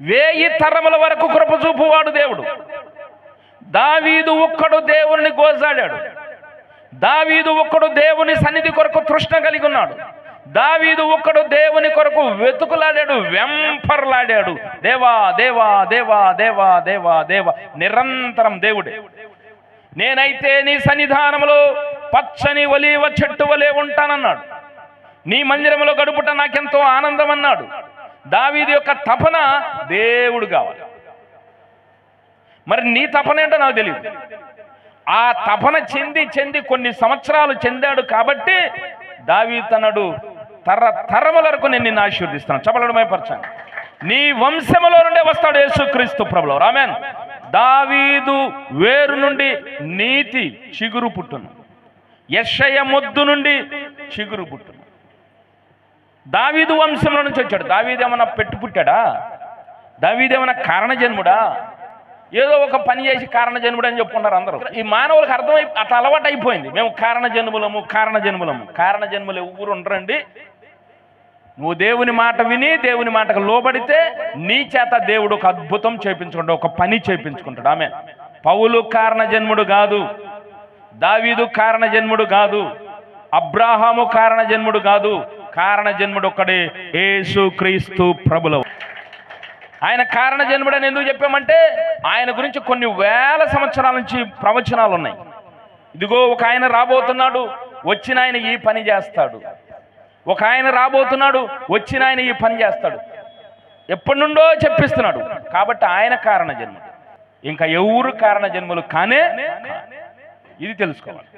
1000 తరముల వరకు కృప చూపువాడు దేవుడు. దావీదు ఒక్కడు దేవుని గోజాడాడు. దావీదు ఒక్కడు దేవుని సన్నిధి కొరకు తృష్ణ కలిగి ఉన్నాడు. దావీదు ఒక్కడు దేవుని కొరకు వెతుకులాడాడు, వెంపర్లాడాడు. దేవా దేవా దేవా దేవా దేవా దేవా, నిరంతరం దేవుడే. నేనైతే నీ సన్నిధానములో పచ్చని ఒలీవ చెట్టు వలె ఉంటానన్నాడు. నీ మందిరములో గడుపుట నాకెంతో ఆనందం అన్నాడు. దావీదు యొక్క తపన దేవుడు కావాలి. మరి నీ తపన ఏంటో నాకు తెలియదు. ఆ తపన చెంది కొన్ని సంవత్సరాలు చెందాడు కాబట్టి దావీదు తనడు తరముల వరకు నేను నిన్ను ఆశీర్వదిస్తాను. చెప్పలను మైపరచాను. నీ వంశములో నుండే వస్తాడు యేసుక్రీస్తు ప్రభువు. ఆమేన్. దావీదు వేరు నుండి నీతి చిగురు పుట్టును. యెషయా మొద్దు నుండి చిగురు పుట్టును. దావీదు వంశంలో నుంచి వచ్చాడు. దావీదు ఏమన్నా పుట్టాడా? దావీదు ఏమన్నా కారణజన్ముడా? ఏదో ఒక పని చేసి కారణజన్ముడు అని చెప్పుకున్నారు అందరూ. ఈ మానవులకు అర్థమై అట్లా అలవాటు అయిపోయింది. మేము కారణజన్ములము. కారణజన్ములు ఎవరు ఉండరండి. నువ్వు దేవుని మాట విని దేవుని మాటకు లోబడితే నీ చేత దేవుడు ఒక అద్భుతం చేయించుకుంటాడు, ఒక పని చేయించుకుంటాడు. ఆమె పౌలు కారణజన్ముడు కాదు, దావీదు కారణజన్ముడు కాదు, అబ్రాహాము కారణజన్ముడు కాదు. కారణజన్ముడు ఒక్కడే, యేసుక్రీస్తు ప్రభువు. ఆయన కారణజన్ముడు అని ఎందుకు చెప్పామంటే ఆయన గురించి కొన్ని వేల సంవత్సరాల నుంచి ప్రవచనాలు ఉన్నాయి. ఇదిగో ఒక ఆయన రాబోతున్నాడు, వచ్చిన ఆయన ఈ పని చేస్తాడు. ఒక ఆయన రాబోతున్నాడు, వచ్చిన ఆయన ఈ పని చేస్తాడు. ఎప్పటి నుండో చెప్పిస్తున్నాడు. కాబట్టి ఆయన కారణజన్ముడు. ఇంకా ఎవరు కారణజన్ములు కానే. ఇది తెలుసుకోవాలి.